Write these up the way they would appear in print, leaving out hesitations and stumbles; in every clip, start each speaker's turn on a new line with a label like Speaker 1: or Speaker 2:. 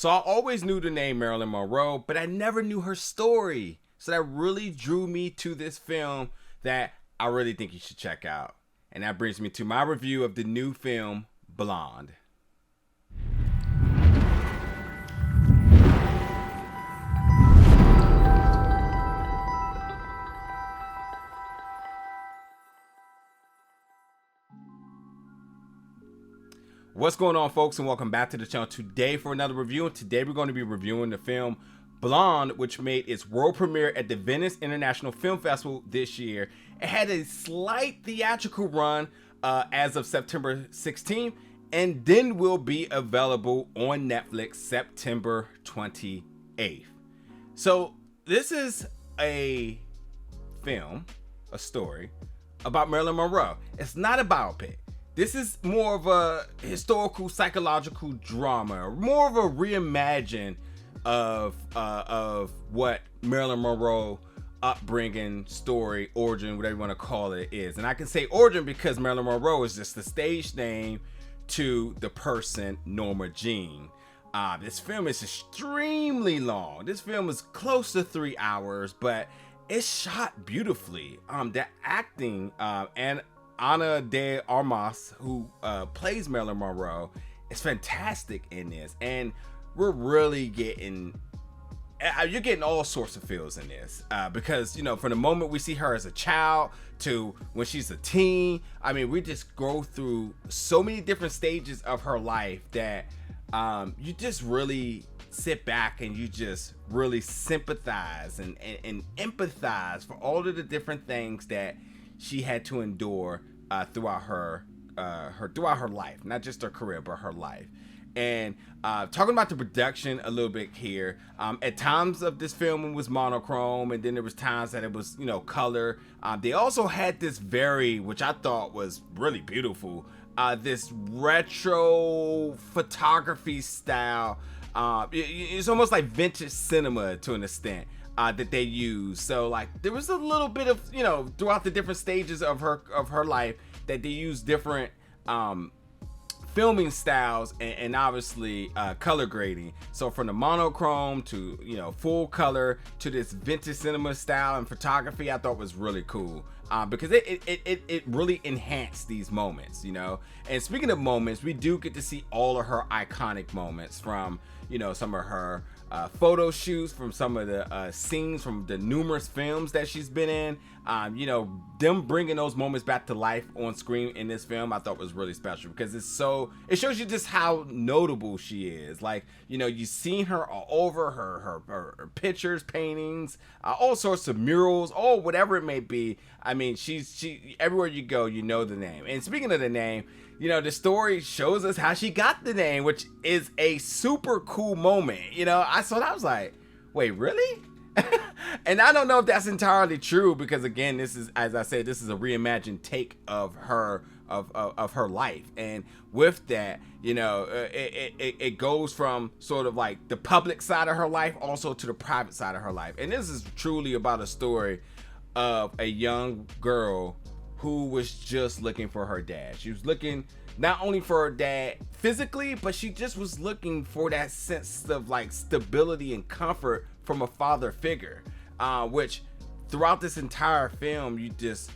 Speaker 1: So I always knew the name Marilyn Monroe, but I never knew her story. So that really drew me to this film that I really think you should check out. And that brings me to my review of the new film, Blonde. What's going on, folks, and welcome back to the channel today for another review. And today we're going to be reviewing the film Blonde, which made its world premiere at the Venice International Film Festival this year. It had a slight theatrical run as of September 16th, and then will be available on Netflix September 28th. So this is a film, a story about Marilyn Monroe. It's not a biopic. This is more of a historical psychological drama, more of a reimagine of what Marilyn Monroe upbringing, story, origin, whatever you want to call it is. And I can say origin because Marilyn Monroe is just the stage name to the person Norma Jean. This film is extremely long. This film is close to 3 hours, but it's shot beautifully. The acting and Ana de Armas, who plays Marilyn Monroe, is fantastic in this, and we're really getting you're getting all sorts of feels in this because, you know, from the moment we see her as a child to when she's a teen, I mean, we just go through so many different stages of her life that you just really sit back and you just really sympathize and empathize for all of the different things that she had to endure throughout her life, not just her career, but her life. And talking about the production a little bit here, at times of this film it was monochrome, and then there was times that it was, you know, color. They also had this which I thought was really beautiful, this retro photography style. It's almost like vintage cinema to an extent. That they use. So like there was a little bit of, you know, throughout the different stages of her life that they use different filming styles and obviously color grading. So from the monochrome to, you know, full color to this vintage cinema style and photography, I thought was really cool because it really enhanced these moments, you know. And speaking of moments, we do get to see all of her iconic moments from, you know, some of her photo shoots, from some of the scenes from the numerous films that she's been in. You know, them bringing those moments back to life on screen in this film, I thought was really special because it shows you just how notable she is. Like, you know, you've seen her all over her pictures, paintings, all sorts of murals, or whatever it may be. I mean, she everywhere you go, you know the name. And speaking of the name, you know, the story shows us how she got the name, which is a super cool moment. You know, I was like, wait, really? And I don't know if that's entirely true because, again, this is, as I said, this is a reimagined take of her of her life. And with that, you know, it goes from sort of like the public side of her life also to the private side of her life. And this is truly about a story of a young girl who was just looking for her dad. She was looking not only for her dad physically, but she just was looking for that sense of like stability and comfort from a father figure, which throughout this entire film, you just,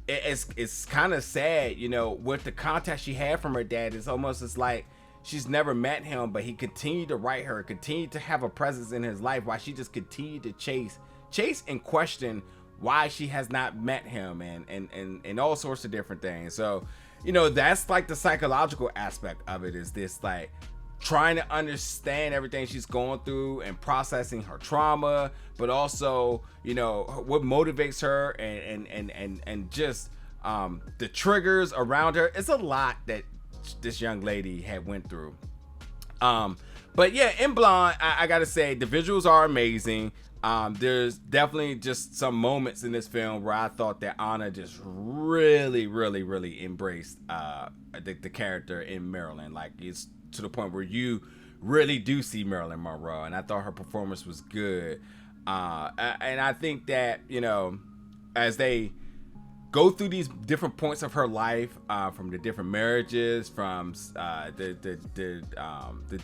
Speaker 1: it's kind of sad, you know, with the contact she had from her dad. It's almost as like she's never met him, but he continued to write her, continued to have a presence in his life while she just continued to chase and question why she has not met him and all sorts of different things. So, you know, that's like the psychological aspect of it, is this like trying to understand everything she's going through and processing her trauma, but also, you know, what motivates her and just the triggers around her. It's a lot that this young lady had went through. But yeah, in Blonde, I gotta say the visuals are amazing. There's definitely just some moments in this film where I thought that Anna just really embraced the character in Marilyn. Like, it's to the point where you really do see Marilyn Monroe, and I thought her performance was good. And I think that, you know, as they go through these different points of her life, from the different marriages, from the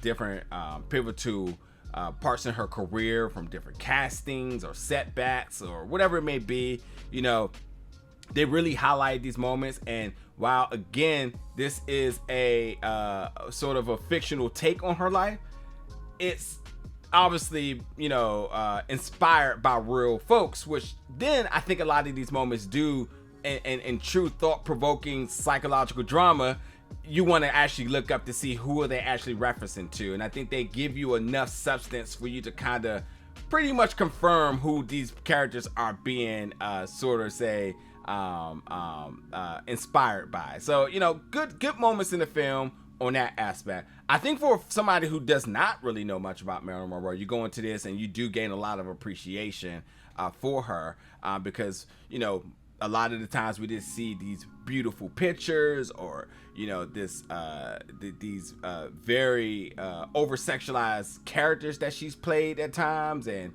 Speaker 1: different pivotal parts in her career, from different castings or setbacks or whatever it may be. You know, they really highlight these moments. And while again, this is a sort of a fictional take on her life, it's obviously, you know, inspired by real folks, which then I think a lot of these moments do, in true thought-provoking psychological drama, you want to actually look up to see who are they actually referencing to. And I think they give you enough substance for you to kind of pretty much confirm who these characters are being sort of say inspired by. So, you know, good moments in the film on that aspect. I think for somebody who does not really know much about Marilyn Monroe, you go into this and you do gain a lot of appreciation for her, because, you know, a lot of the times we just see these beautiful pictures, or, you know, these very over-sexualized characters that she's played at times, and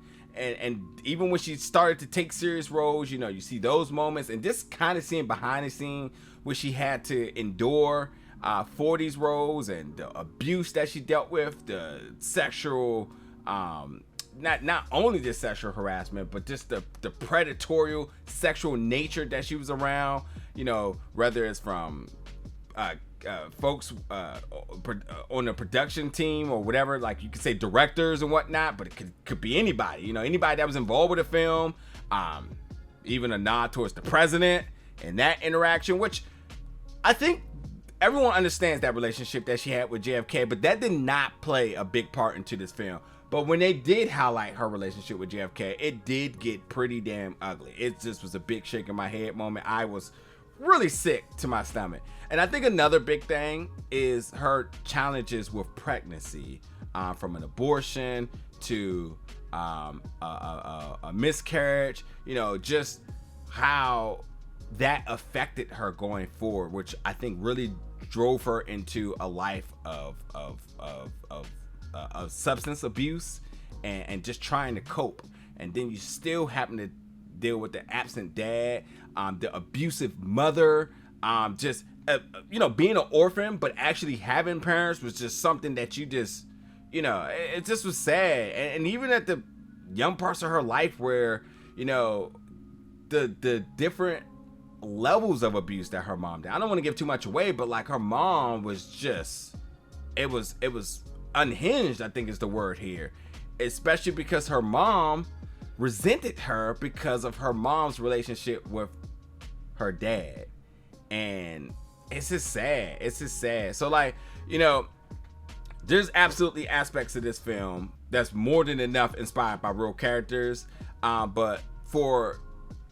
Speaker 1: even when she started to take serious roles, you know, you see those moments, and just kind of seeing behind the scene what she had to endure for these roles, and the abuse that she dealt with, the sexual not only just sexual harassment, but just the predatory sexual nature that she was around, you know, whether it's from folks on the production team or whatever, like you could say directors and whatnot, but it could be anybody, you know, anybody that was involved with the film, even a nod towards the president and that interaction, which I think everyone understands that relationship that she had with JFK, but that did not play a big part into this film. But when they did highlight her relationship with JFK, it did get pretty damn ugly. It just was a big shake in my head moment. I was really sick to my stomach. And I think another big thing is her challenges with pregnancy, from an abortion to a miscarriage, you know, just how that affected her going forward, which I think really drove her into a life of substance abuse and just trying to cope. And then you still happen to deal with the absent dad, the abusive mother, just you know, being an orphan but actually having parents was just something that you just, you know, it just was sad. And even at the young parts of her life where, you know, the different levels of abuse that her mom did, I don't want to give too much away, but like her mom was just, it was unhinged, I think is the word here, especially because her mom resented her because of her mom's relationship with her dad. And it's just sad. So, like, you know, there's absolutely aspects of this film that's more than enough inspired by real characters, but for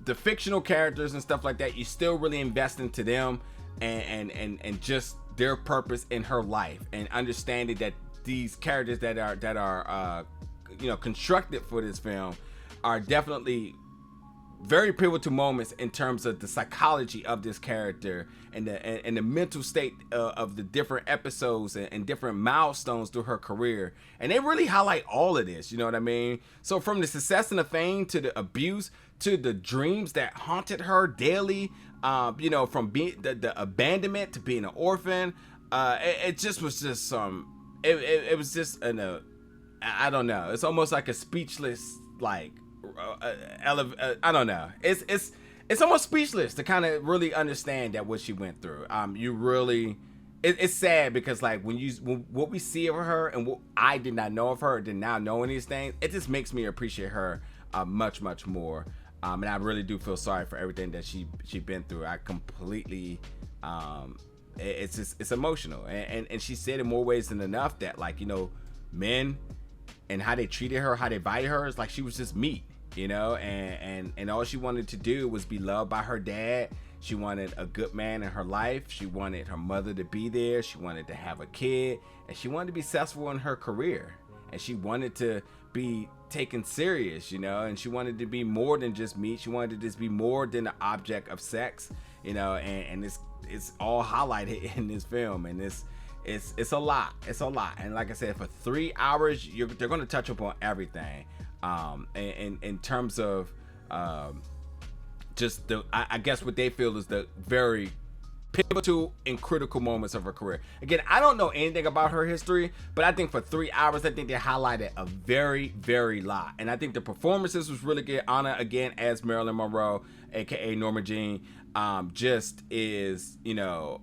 Speaker 1: the fictional characters and stuff like that, you still really invest into them and just their purpose in her life, and understanding that these characters that are you know, constructed for this film are definitely very pivotal moments in terms of the psychology of this character and the mental state of the different episodes and different milestones through her career. And they really highlight all of this, you know what I mean? So from the success and the fame to the abuse to the dreams that haunted her daily, you know, from being the abandonment to being an orphan, it just was just it was just I don't know. It's almost like a speechless, like, I don't know. It's almost speechless to kind of really understand that what she went through. You really, it's sad because like when what we see of her and what I did not know of her, did not know any of these things, it just makes me appreciate her much more. And I really do feel sorry for everything that she been through. I completely, it's emotional, and she said in more ways than enough that, like, you know, men and how they treated her, how they valued her, is like she was just meat, you know, and all she wanted to do was be loved by her dad. She wanted a good man in her life. She wanted her mother to be there. She wanted to have a kid, and she wanted to be successful in her career, and she wanted to be taken serious, you know, and she wanted to be more than just meat. She wanted to just be more than the object of sex, you know, and it's all highlighted in this film, and it's a lot. And like I said, for 3 hours, they're going to touch upon everything, in terms of just I guess what they feel is the very pivotal and critical moments of her career. Again, I don't know anything about her history, but I think for 3 hours, I think they highlighted a very, very lot. And I think the performances was really good. Anna, again, as Marilyn Monroe, aka Norma Jean, just is, you know,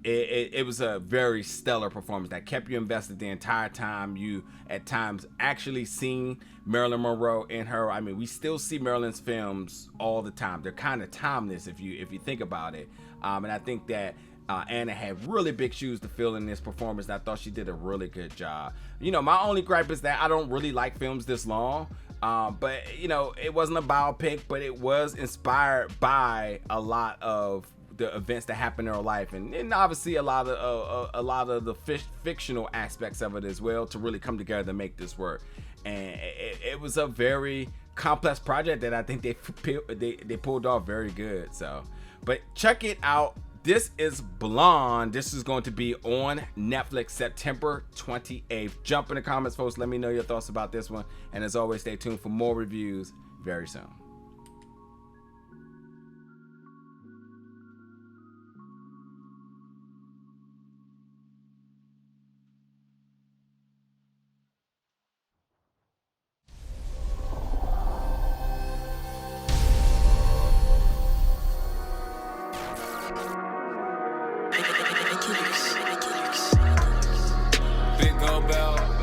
Speaker 1: it was a very stellar performance that kept you invested the entire time. You at times actually seen Marilyn Monroe in her. I mean, we still see Marilyn's films all the time. They're kind of timeless if you think about it. And I think that Anna had really big shoes to fill in this performance. I thought she did a really good job. You know, my only gripe is that I don't really like films this long. But you know, it wasn't a biopic, but it was inspired by a lot of the events that happened in her life, and obviously a lot of the fictional aspects of it as well, to really come together to make this work. And it was a very complex project that I think they pulled off very good. So, but check it out. This is Blonde. This is going to be on Netflix September 28th. Jump in the comments, folks. Let me know your thoughts about this one. And as always, stay tuned for more reviews very soon.
Speaker 2: Big gold bell.